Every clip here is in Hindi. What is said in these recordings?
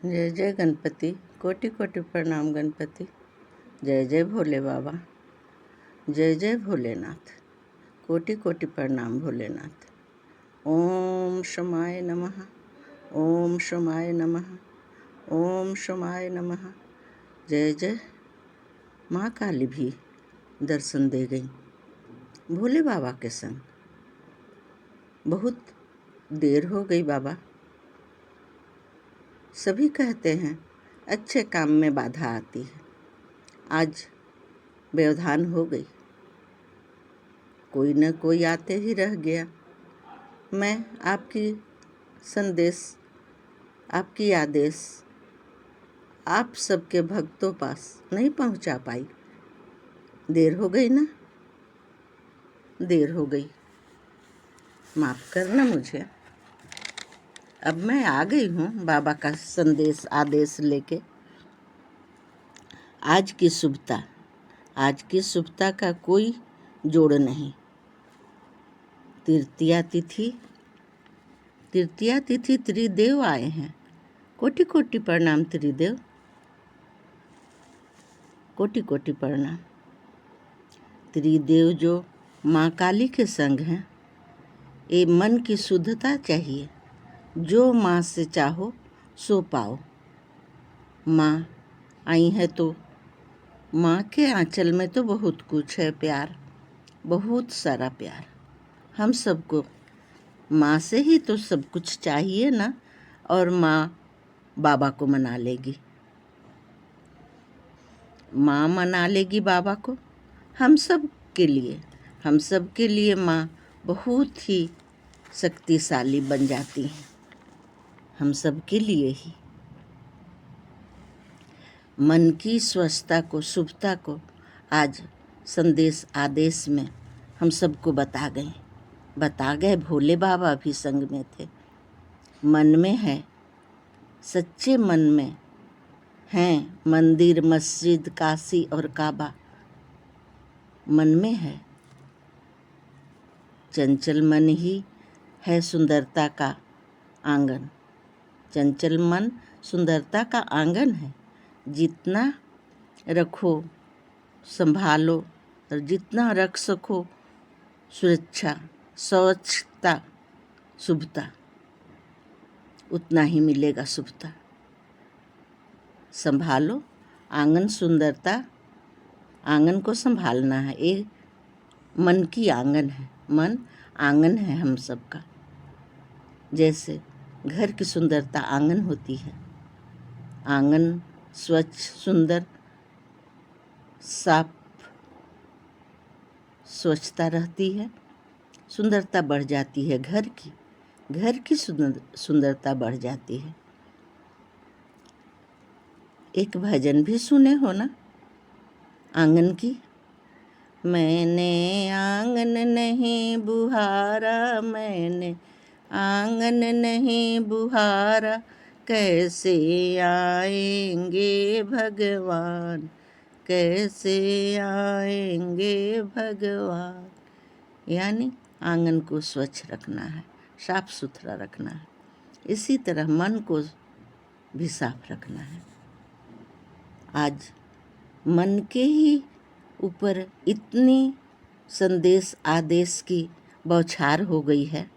जय जय गणपति, कोटि कोटि प्रणाम गणपति। जय जय भोले बाबा, जय जय भोलेनाथ, कोटि कोटि प्रणाम भोलेनाथ। ओम शमाय नमः, ओम शमाय नमः, ओम शमाय नमः। जय जय। माँ काली भी दर्शन दे गई भोले बाबा के संग। बहुत देर हो गई बाबा। सभी कहते हैं अच्छे काम में बाधा आती है। आज व्यवधान हो गई, कोई न कोई आते ही रह गया। मैं आपकी संदेश, आपकी आदेश आप सबके भक्तों पास नहीं पहुंचा पाई। देर हो गई ना, देर हो गई, माफ़ करना मुझे। अब मैं आ गई हूँ बाबा का संदेश आदेश लेके। आज की शुभता का कोई जोड़ नहीं। तृतीया तिथि त्रिदेव आए हैं। कोटि कोटि प्रणाम त्रिदेव, कोटि कोटि प्रणाम। त्रिदेव जो माँ काली के संग हैं। ये मन की शुद्धता चाहिए, जो माँ से चाहो सो पाओ। माँ आई है तो माँ के आंचल में तो बहुत कुछ है प्यार, बहुत सारा प्यार। हम सबको माँ से ही तो सब कुछ चाहिए ना। और माँ बाबा को मना लेगी, माँ मना लेगी बाबा को। हम सब के लिए माँ बहुत ही शक्तिशाली बन जाती हैं। हम सब के लिए ही मन की स्वस्थता को, शुभता को आज संदेश आदेश में हम सबको बता गए। भोले बाबा भी संग में थे। मन में है, सच्चे मन में हैं मंदिर, मस्जिद, काशी और काबा। मन में है, चंचल मन ही है सुंदरता का आंगन। चंचल मन सुंदरता का आंगन है। जितना रखो, संभालो और जितना रख सको सुरक्षा, स्वच्छता, शुभता, उतना ही मिलेगा शुभता। संभालो आंगन, सुंदरता, आंगन को संभालना है। ये मन की आंगन है, मन आंगन है हम सबका। जैसे घर की सुंदरता आंगन होती है। आंगन स्वच्छ, सुंदर, साफ, स्वच्छता रहती है, सुंदरता बढ़ जाती है। घर की सुंदरता बढ़ जाती है। एक भजन भी सुने हो ना आंगन की। मैंने आंगन नहीं बुहारा, मैंने आंगन नहीं बुहारा, कैसे आएंगे भगवान, कैसे आएंगे भगवान। यानी आंगन को स्वच्छ रखना है, साफ सुथरा रखना है। इसी तरह मन को भी साफ रखना है। आज मन के ही ऊपर इतनी संदेश आदेश की बौछार हो गई है,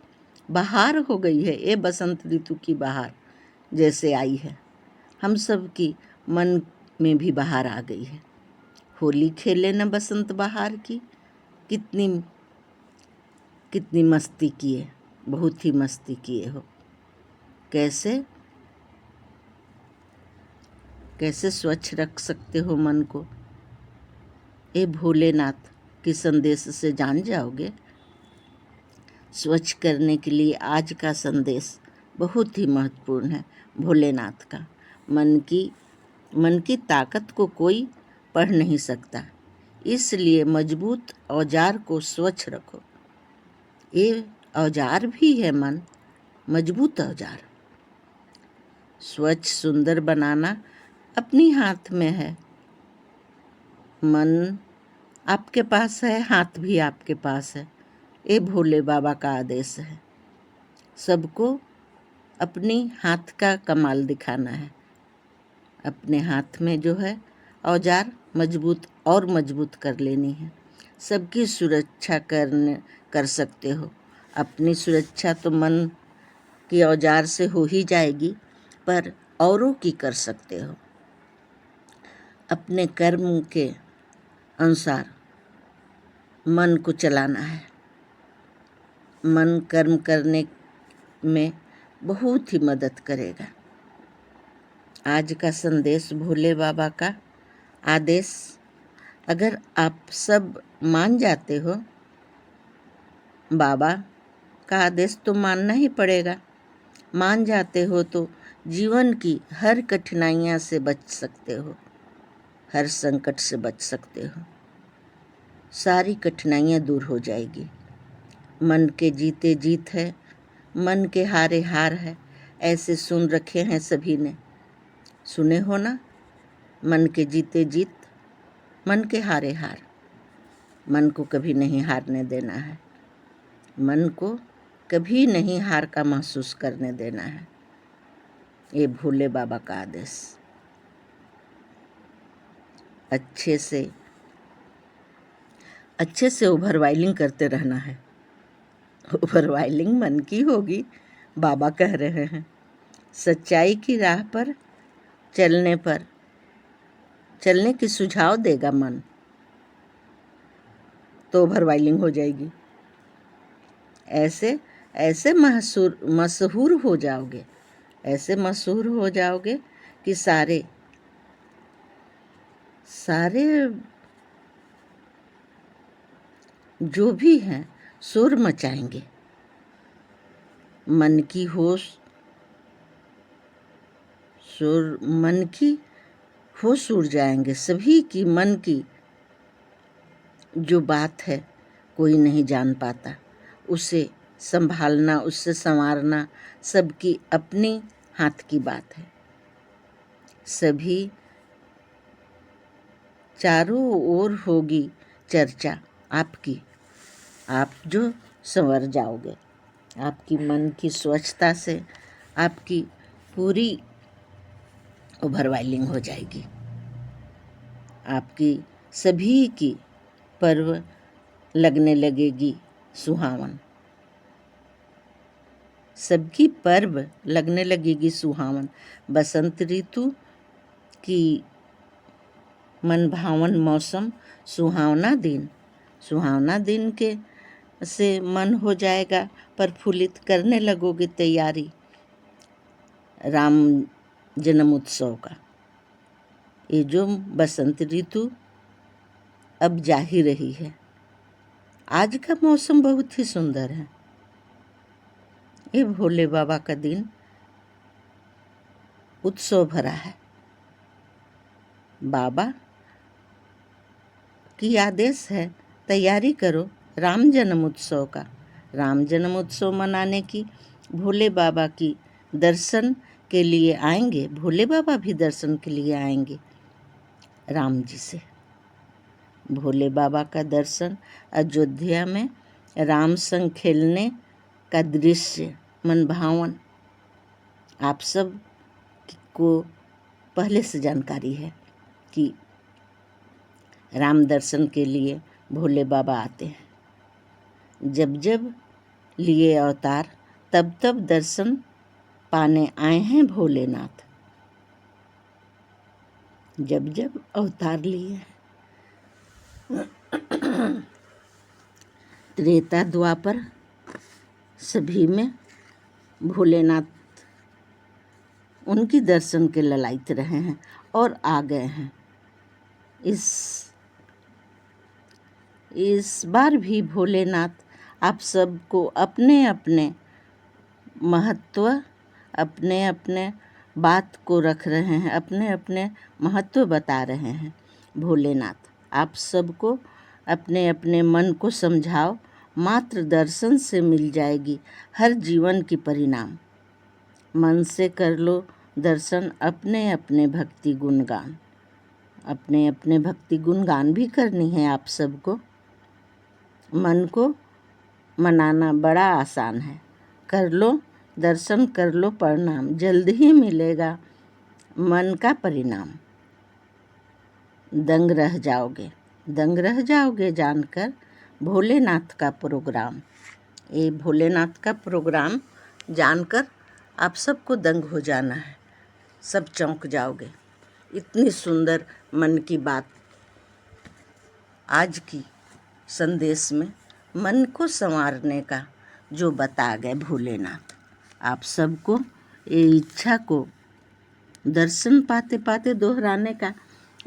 बहार हो गई है। ये बसंत ऋतु की बहार जैसे आई है, हम सब की मन में भी बहार आ गई है। होली खेले न बसंत बहार की, कितनी मस्ती किए, बहुत ही मस्ती किए हो। कैसे स्वच्छ रख सकते हो मन को, ये भोलेनाथ के संदेश से जान जाओगे। स्वच्छ करने के लिए आज का संदेश बहुत ही महत्वपूर्ण है भोलेनाथ का। मन की ताकत को कोई पढ़ नहीं सकता, इसलिए मजबूत औजार को स्वच्छ रखो। ये औजार भी है मन, मजबूत औजार। स्वच्छ सुंदर बनाना अपनी हाथ में है। मन आपके पास है, हाथ भी आपके पास है। ये भोले बाबा का आदेश है। सबको अपनी हाथ का कमाल दिखाना है, अपने हाथ में जो है औजार मजबूत और मजबूत कर लेनी है। सबकी सुरक्षा कर सकते हो। अपनी सुरक्षा तो मन की औजार से हो ही जाएगी, पर औरों की कर सकते हो। अपने कर्म के अनुसार मन को चलाना है। मन कर्म करने में बहुत ही मदद करेगा। आज का संदेश भोले बाबा का आदेश अगर आप सब मान जाते हो, बाबा का आदेश तो मानना ही पड़ेगा। मान जाते हो तो जीवन की हर कठिनाइयाँ से बच सकते हो, हर संकट से बच सकते हो। सारी कठिनाइयाँ दूर हो जाएगी। मन के जीते जीत है, मन के हारे हार है, ऐसे सुन रखे हैं सभी ने। सुने हो ना? मन के जीते जीत, मन के हारे हार। मन को कभी नहीं हारने देना है। मन को कभी नहीं हार का महसूस करने देना है। ये भोले बाबा का आदेश। अच्छे से ओवरवाइलिंग करते रहना है। ओवरवाइलिंग मन की होगी, बाबा कह रहे हैं। सच्चाई की राह पर चलने की सुझाव देगा मन, तो ओवरवाइलिंग हो जाएगी। ऐसे मशहूर हो जाओगे, ऐसे मशहूर हो जाओगे कि सारे जो भी हैं शोर मचाएंगे। मन की होश उड़ जाएंगे। सभी की मन की जो बात है कोई नहीं जान पाता। उसे संभालना, उससे संवारना सबकी अपनी हाथ की बात है। सभी चारों ओर होगी चर्चा आपकी। आप जो संवर जाओगे, आपकी मन की स्वच्छता से आपकी पूरी ओवरवाइलिंग हो जाएगी। आपकी सभी की पर्व लगने लगेगी सुहावन। सबकी पर्व लगने लगेगी सुहावन। बसंत ऋतु की मन भावन मौसम, सुहावना दिन के से मन हो जाएगा प्रफुल्लित। करने लगोगे तैयारी राम जन्म उत्सव का। ये जो बसंत ऋतु अब जा ही रही है। आज का मौसम बहुत ही सुंदर है। ये भोले बाबा का दिन उत्सव भरा है। बाबा की आदेश है, तैयारी करो राम जन्म उत्सव का। राम जन्म उत्सव मनाने की, भोले बाबा की दर्शन के लिए आएंगे। भोले बाबा भी दर्शन के लिए आएंगे राम जी से। भोले बाबा का दर्शन, अयोध्या में राम संग खेलने का दृश्य मन भावन आप सब को पहले से जानकारी है कि राम दर्शन के लिए भोले बाबा आते हैं। जब जब लिए अवतार, तब तब दर्शन पाने आए हैं भोलेनाथ। जब जब अवतार लिए, त्रेता द्वापर सभी में भोलेनाथ उनकी दर्शन के ललायत रहे हैं और आ गए हैं। इस बार भी भोलेनाथ आप सबको अपने अपने महत्व, अपने अपने बात को रख रहे हैं, अपने अपने महत्व बता रहे हैं। भोलेनाथ आप सबको अपने अपने मन को समझाओ। मात्र दर्शन से मिल जाएगी हर जीवन की परिणाम। मन से कर लो दर्शन, अपने अपने भक्ति गुणगान। अपने अपने भक्ति गुणगान भी करनी है आप सबको। मन को मनाना बड़ा आसान है। कर लो दर्शन, कर लो प्रणाम। जल्द ही मिलेगा मन का परिणाम। दंग रह जाओगे जानकर भोलेनाथ का प्रोग्राम। ये भोलेनाथ का प्रोग्राम जानकर आप सबको दंग हो जाना है, सब चौंक जाओगे। इतनी सुंदर मन की बात आज की संदेश में मन को संवारने का जो बता गए भोलेनाथ। आप सबको ये इच्छा को दर्शन पाते पाते दोहराने का,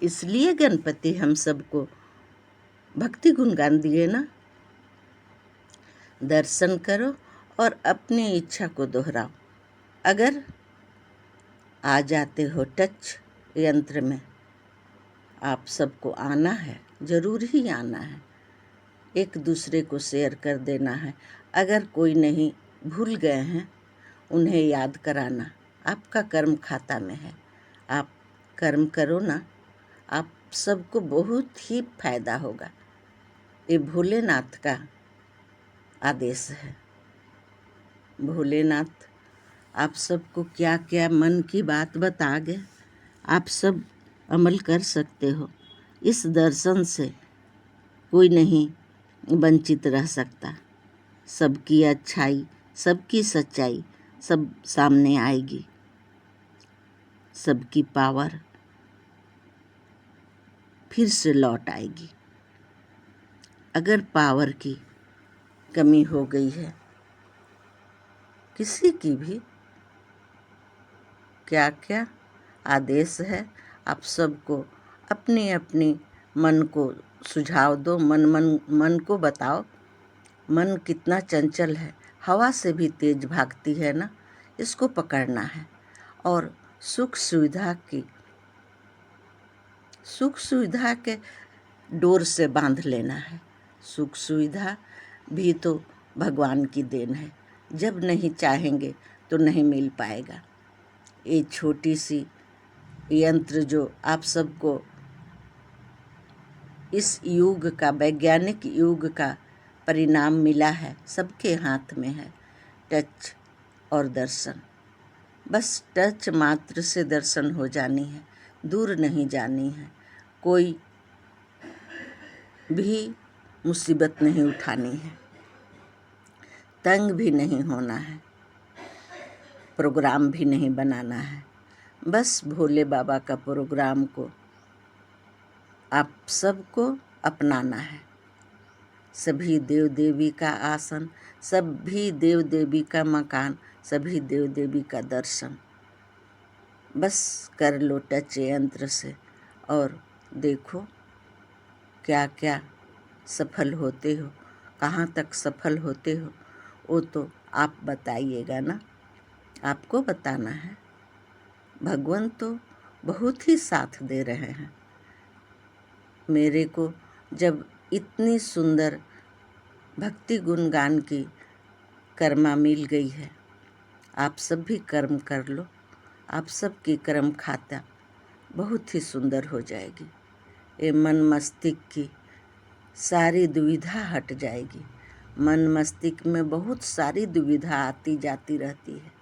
इसलिए गणपति हम सबको भक्ति गुणगान दिए ना। दर्शन करो और अपनी इच्छा को दोहराओ। अगर आ जाते हो टच यंत्र में, आप सबको आना है, ज़रूर ही आना है। एक दूसरे को शेयर कर देना है। अगर कोई नहीं भूल गए हैं, उन्हें याद कराना आपका कर्म खाता में है। आप कर्म करो ना, आप सबको बहुत ही फायदा होगा। ये भोलेनाथ का आदेश है। भोलेनाथ आप सबको क्या क्या मन की बात बता गए, आप सब अमल कर सकते हो। इस दर्शन से कोई नहीं वंचित रह सकता। सबकी अच्छाई, सबकी सच्चाई सब सामने आएगी। सबकी पावर फिर से लौट आएगी। अगर पावर की कमी हो गई है किसी की भी, क्या क्या आदेश है, आप सबको अपनी अपनी मन को सुझाव दो। मन को बताओ, मन कितना चंचल है, हवा से भी तेज भागती है ना। इसको पकड़ना है और सुख सुविधा के डोर से बांध लेना है। सुख सुविधा भी तो भगवान की देन है। जब नहीं चाहेंगे तो नहीं मिल पाएगा। ये छोटी सी यंत्र जो आप सबको इस युग का, वैज्ञानिक युग का परिणाम मिला है, सबके हाथ में है। टच और दर्शन, बस टच मात्र से दर्शन हो जानी है, दूर नहीं जानी है। कोई भी मुसीबत नहीं उठानी है, तंग भी नहीं होना है, प्रोग्राम भी नहीं बनाना है। बस भोले बाबा का प्रोग्राम को आप सबको अपनाना है। सभी देव देवी का आसन, सभी देव देवी का मकान, सभी देव देवी का दर्शन बस कर लो टच यंत्र से और देखो क्या क्या सफल होते हो, कहाँ तक सफल होते हो, वो तो आप बताइएगा ना। आपको बताना है। भगवान तो बहुत ही साथ दे रहे हैं। मेरे को जब इतनी सुंदर भक्ति गुणगान की कर्मा मिल गई है, आप सब भी कर्म कर लो। आप सब की कर्म खाता बहुत ही सुंदर हो जाएगी। ये मन मस्तिष्क की सारी दुविधा हट जाएगी। मन मस्तिष्क में बहुत सारी दुविधा आती जाती रहती है।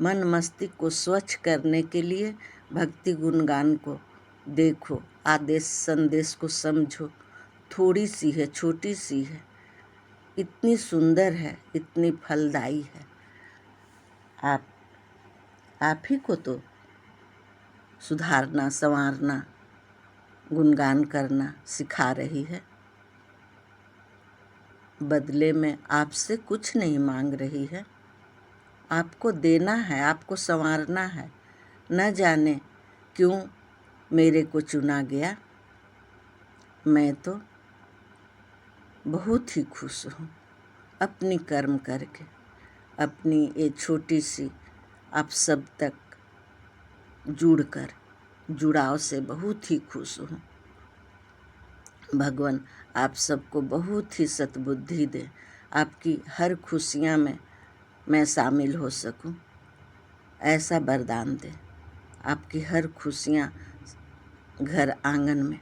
मन मस्तिष्क को स्वच्छ करने के लिए भक्ति गुणगान को देखो, आदेश संदेश को समझो। थोड़ी सी है, छोटी सी है, इतनी सुंदर है, इतनी फलदायी है। आप ही को तो सुधारना, संवारना, गुणगान करना सिखा रही है। बदले में आपसे कुछ नहीं मांग रही है। आपको देना है, आपको संवारना है। न जाने क्यों मेरे को चुना गया। मैं तो बहुत ही खुश हूँ अपनी कर्म करके, अपनी ये छोटी सी आप सब तक जुड़कर, जुड़ाव से बहुत ही खुश हूँ। भगवान आप सबको बहुत ही सद्बुद्धि दे, आपकी हर खुशियाँ में मैं शामिल हो सकूं, ऐसा वरदान दे। आपकी हर खुशियाँ घर आंगन में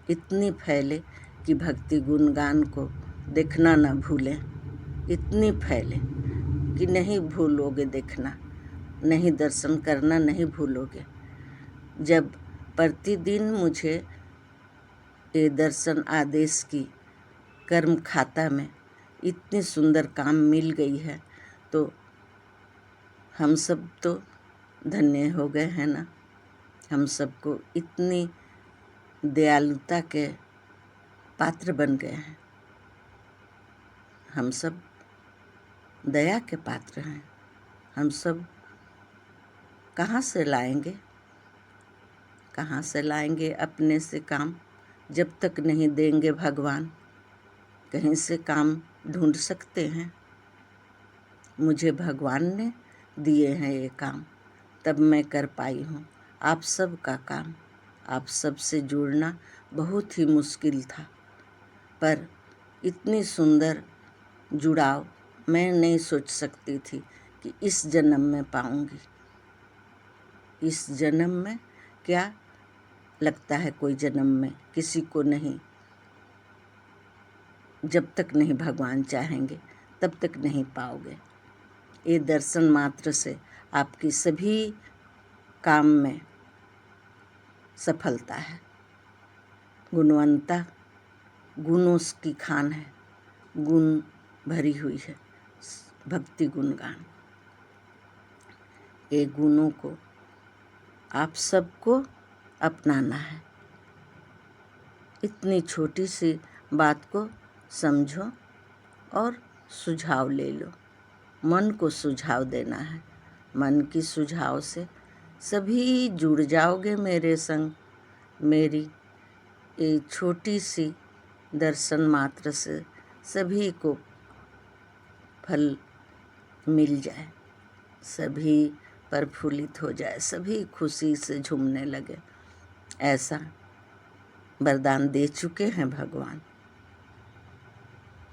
इतनी फैले कि भक्ति गुणगान को देखना न भूलें। इतनी फैले कि नहीं भूलोगे देखना, नहीं दर्शन करना नहीं भूलोगे। जब प्रतिदिन मुझे ये दर्शन आदेश की कर्म खाता में इतनी सुंदर काम मिल गई है तो हम सब तो धन्य हो गए हैं ना। हम सबको इतनी दयालुता के पात्र बन गए हैं। हम सब दया के पात्र हैं। हम सब कहाँ से लाएंगे अपने से काम, जब तक नहीं देंगे भगवान। कहीं से काम ढूंढ सकते हैं? मुझे भगवान ने दिए हैं ये काम, तब मैं कर पाई हूँ आप सब का काम। आप सब से जुड़ना बहुत ही मुश्किल था, पर इतनी सुंदर जुड़ाव मैं नहीं सोच सकती थी कि इस जन्म में पाऊंगी। इस जन्म में क्या लगता है, कोई जन्म में किसी को नहीं। जब तक नहीं भगवान चाहेंगे तब तक नहीं पाओगे। ये दर्शन मात्र से आपकी सभी काम में सफलता है। गुणवंता गुणों की खान है, गुण भरी हुई है भक्ति गुणगान। ये गुणों को आप सबको अपनाना है। इतनी छोटी सी बात को समझो और सुझाव ले लो। मन को सुझाव देना है। मन की सुझाव से सभी जुड़ जाओगे मेरे संग। मेरी ये छोटी सी दर्शन मात्र से सभी को फल मिल जाए, सभी प्रफुल्लित हो जाए, सभी खुशी से झूमने लगे। ऐसा वरदान दे चुके हैं भगवान।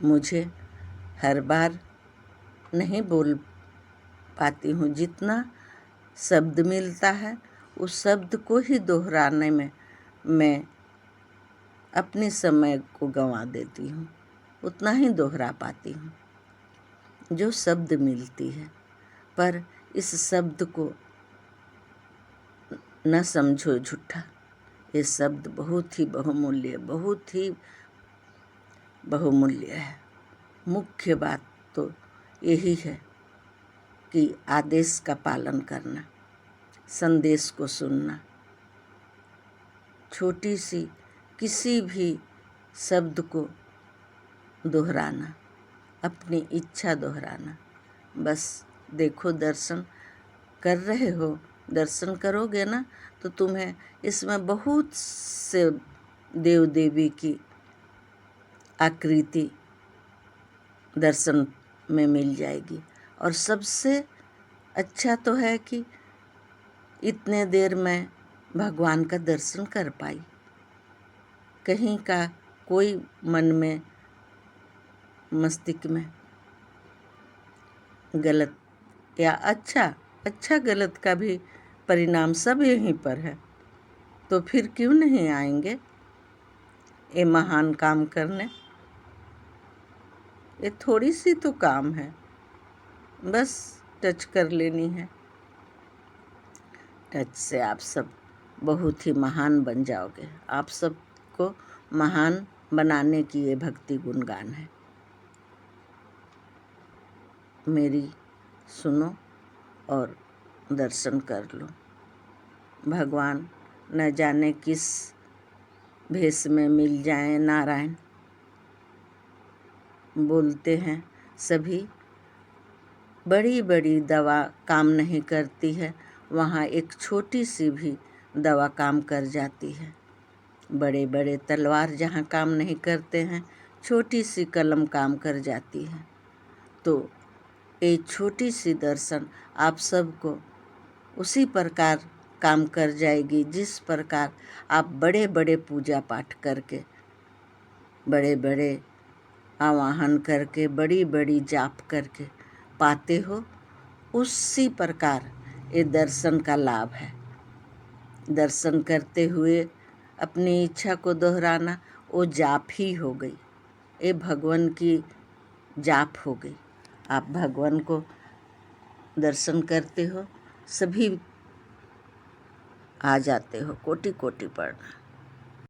मुझे हर बार नहीं बोल पाती हूँ, जितना शब्द मिलता है उस शब्द को ही दोहराने में मैं अपने समय को गंवा देती हूँ। उतना ही दोहरा पाती हूँ जो शब्द मिलती है, पर इस शब्द को न समझो झूठा। ये शब्द बहुत ही बहुमूल्य है। मुख्य बात तो यही है कि आदेश का पालन करना, संदेश को सुनना, छोटी सी किसी भी शब्द को दोहराना, अपनी इच्छा दोहराना। बस देखो, दर्शन कर रहे हो, दर्शन करोगे ना तो तुम्हें इसमें बहुत से देव देवी की आकृति दर्शन में मिल जाएगी। और सबसे अच्छा तो है कि इतने देर मैं भगवान का दर्शन कर पाई। कहीं का कोई मन में मस्तिष्क में गलत या अच्छा गलत का भी परिणाम सब यहीं पर है, तो फिर क्यों नहीं आएंगे ये महान काम करने। ये थोड़ी सी तो काम है, बस टच कर लेनी है। टच से आप सब बहुत ही महान बन जाओगे। आप सबको महान बनाने की ये भक्ति गुणगान है। मेरी सुनो और दर्शन कर लो। भगवान न जाने किस भेष में मिल जाएं नारायण। बोलते हैं सभी बड़ी बड़ी दवा काम नहीं करती है, वहाँ एक छोटी सी भी दवा काम कर जाती है। बड़े बड़े तलवार जहाँ काम नहीं करते हैं, छोटी सी कलम काम कर जाती है। तो ये छोटी सी दर्शन आप सबको उसी प्रकार काम कर जाएगी जिस प्रकार आप बड़े बड़े पूजा पाठ करके, बड़े बड़े आवाहन करके, बड़ी बड़ी जाप करके पाते हो। उसी प्रकार ये दर्शन का लाभ है। दर्शन करते हुए अपनी इच्छा को दोहराना वो जाप ही हो गई, ये भगवान की जाप हो गई। आप भगवान को दर्शन करते हो, सभी आ जाते हो, कोटि कोटि प्रणाम।